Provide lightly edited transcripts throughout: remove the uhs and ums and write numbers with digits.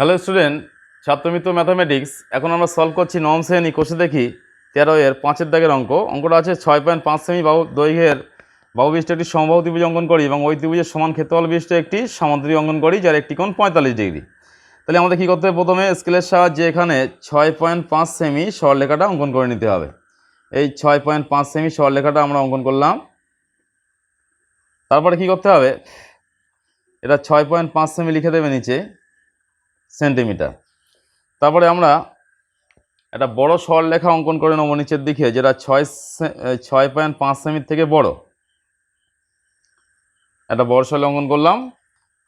Hello student, ছাত্রমিত্র mathematics. এখন আমরা solve করছি নবম শ্রেণী কোষে দেখি 13 এর 5-এর দাগের অঙ্কটা আছে 6.5 সেমি দৈর্ঘ্যের বাহু বিশিষ্ট একটি সমবাহু ত্রিভুজ অঙ্কন করি এবং ওই ত্রিভুজের সমান ক্ষেত্রফল বিশিষ্ট একটি সামান্তরিক অঙ্কন করি যার একটি কোণ 45 ডিগ্রি। তাহলে আমাদের কী করতে হবে? প্রথমে স্কেলের সাহায্যে এখানে 6.5 সেমি সরলরেখাটা অঙ্কন করে নিতে হবে। এই 6.5 সেমি সরলরেখাটা আমরা অঙ্কন করলাম। তারপরে কি করতে হবে? এটা 6.5 সেমি লিখে দেবে নিচে সেন্টিমিটার। তারপরে আমরা একটা বড় সরলরেখা অঙ্কন করে নেব নিচের দিকে, যেটা 6.5 সেমির থেকে বড়। একটা বড় সরল অঙ্কন করলাম।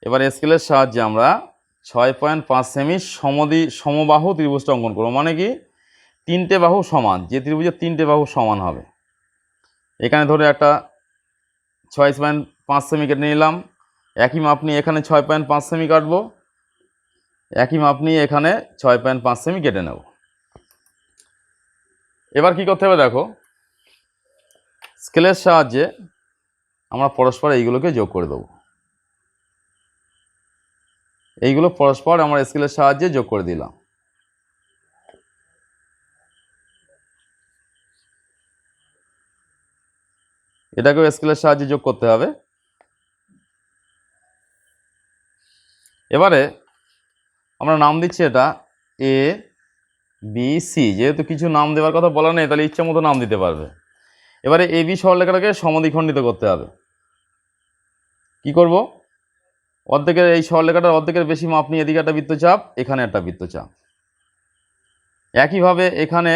এবার স্কেলের সাহায্যে আমরা 6.5 সেমি সমবাহু ত্রিভুজটা অঙ্কন করব। মানে কি, তিনটে বাহু সমান, যে ত্রিভুজের তিনটে বাহু সমান হবে। এখানে ধরে একটা 6.5 সেমি কেটে নিলাম। একই মাপ নিয়ে এখানে 6.5 সেমি কাটবো। একই মাপ নিয়ে এখানে 6.5 সেমি কেটে নেব। এবার কি করতে হবে দেখো, স্কেলের সাহায্যে আমরা পরস্পর এইগুলোকে যোগ করে দেবো। এইগুলো পরস্পর আমরা স্কেলের সাহায্যে যোগ করে দিলাম। এটাকেও স্কেলের সাহায্যে যোগ করতে হবে। এবারে আমরা নাম দিচ্ছি এটা এ বি সি। যেহেতু কিছু নাম দেওয়ার কথা বলা নেই, তাহলে ইচ্ছা মতো নাম দিতে পারবে। এবারে এ বি সরলরেখাটাকে সমদ্বিখণ্ডিত করতে হবে। কি করব? অর্ধেকের এই সরলরেখাটার অর্ধেকের বেশি মাপ নিয়ে এদিকে একটা বৃত্তচাপ, এখানে একটা বৃত্তচাপ। একইভাবে এখানে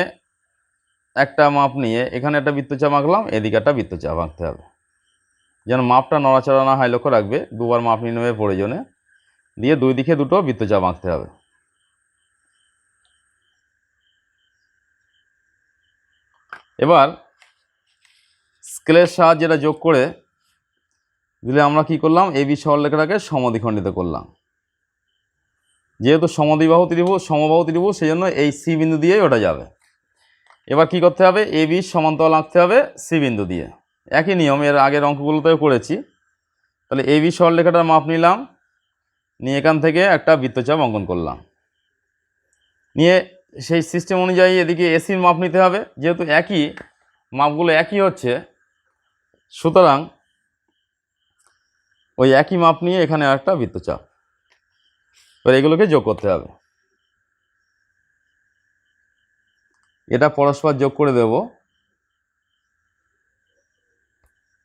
একটা মাপ নিয়ে এখানে একটা বৃত্তচাপ আঁকলাম, এদিকে একটা বৃত্তচাপ আঁকতে হবে, যেন মাপটা নড়াচড়া না হয়। লক্ষ্য রাখবে, দুবার মাপ নিয়ে নেবে প্রয়োজনে, দিয়ে দুই দিকে দুটো বৃত্তচাপ আঁকতে হবে। এবার স্কেলের সাহায্যে এটা যোগ করে দিলে আমরা কি করলাম? এ বি সরলরেখাটাকে সমদ্বিখণ্ডিত করলাম। যেহেতু সমবাহু ত্রিভুজ, সেই জন্য এই সি বিন্দু দিয়েই ওটা যাবে। এবার কি করতে হবে? এ বি সমান্তরাল আঁকতে হবে সি বিন্দু দিয়ে। একই নিয়ম, এর আগের অঙ্কগুলোতেও করেছি। তাহলে এ বি সরলরেখাটার মাপ নিলাম, নিয়ে এখান থেকে একটা বৃত্তচাপ অঙ্কন করলাম। নিয়ে সেই সিস্টেম অনুযায়ী এদিকে এসির মাপ নিতে হবে। যেহেতু একই মাপগুলো একই হচ্ছে, সুতরাং ওই একই মাপ নিয়ে এখানে একটা বৃত্তচাপ। এবার এগুলোকে যোগ করতে হবে। এটা পরস্পর যোগ করে দেব।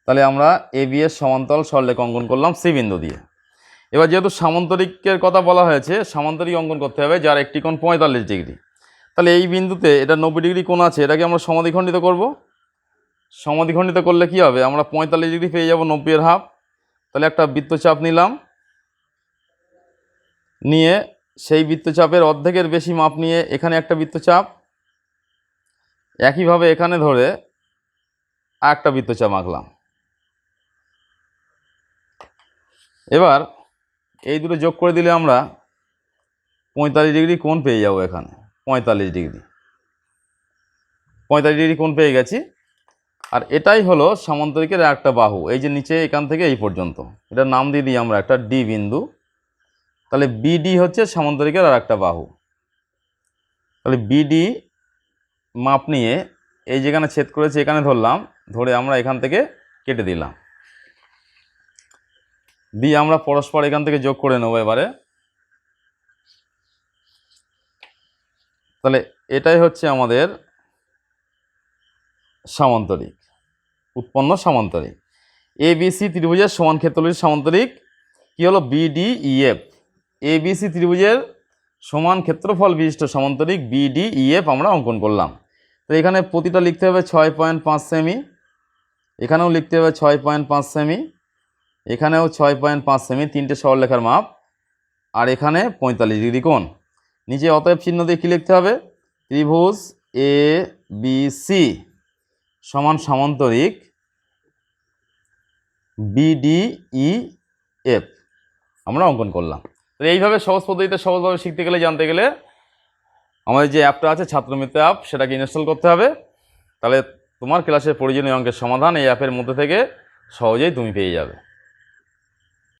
তাহলে আমরা এ বি এর সমান্তরাল সরলরেখা অঙ্কন করলাম সি বিন্দু দিয়ে। এবার যেহেতু সামান্তরিকের কথা বলা হয়েছে, সামান্তরিক অঙ্কন করতে হবে যার একটি কোণ 45 ডিগ্রি। তাহলে এই বিন্দুতে এটা 90 ডিগ্রি কোণ আছে, এটাকে আমরা সমদ্বিখণ্ডিত করব। সমদ্বিখণ্ডিত করলে কি হবে? আমরা 45 ডিগ্রি পেয়ে যাব 90 এর হাফ। তাহলে একটা বৃত্তচাপ নিলাম, নিয়ে সেই বৃত্তচাপের অর্ধেকের বেশি মাপ নিয়ে এখানে একটা বৃত্তচাপ, একইভাবে এখানে ধরে একটা বৃত্তচাপ আঁকলাম। এবার এই দুটো যোগ করে দিলে আমরা 45 ডিগ্রি কোণ পেয়ে যাব। এখানে 45 ডিগ্রি কোণ পেয়ে গেছি। আর এটাই হলো সামান্তরিকের একটা বাহু। এই যে নিচে এখান থেকে এই পর্যন্ত, এটার নাম দিয়ে দিই আমরা একটা ডি বিন্দু। তাহলে বিডি হচ্ছে সামান্তরিকের আর একটা বাহু। তাহলে বিডি মাপ নিয়ে এই যেখানে ছেদ করেছে এখানে ধরলাম, ধরে আমরা এখান থেকে কেটে দিলাম, দিয়ে আমরা পরস্পর এখান থেকে যোগ করে নেব এবারে। তাহলে এটাই হচ্ছে আমাদের সামান্তরিক, উৎপন্ন সামান্তরিক। এ বি সি ত্রিভুজের সমান ক্ষেত্রফলের সামান্তরিক কি হলো? বিডিইএফ। এ বি সি ত্রিভুজের সমান ক্ষেত্রফল বিশিষ্ট সামান্তরিক বিডিইএফ আমরা অঙ্কন করলাম। তো এখানে প্রতিটা লিখতে হবে 6.5 সেমি, এখানেও লিখতে হবে 6.5 সেমি, এখানেও 6.5 সেমি, তিনটে সরলরেখার মাপ। আর এখানে 45 ডিগ্রি কোণ। নিচে অতএব চিহ্ন দিয়ে কী লিখতে হবে? ত্রিভুজ এ বি সি সমান সামান্তরিক বিডিইএফ আমরা অঙ্কন করলাম। তো এইভাবে সহজ পদ্ধতিতে সহজভাবে শিখতে গেলে, জানতে গেলে আমাদের যে অ্যাপটা আছে ছাত্রমিত্র অ্যাপ, সেটাকে ইনস্টল করতে হবে। তাহলে তোমার ক্লাসের প্রয়োজনীয় অঙ্কের সমাধান এই অ্যাপের মধ্যে থেকে সহজেই তুমি পেয়ে যাবে।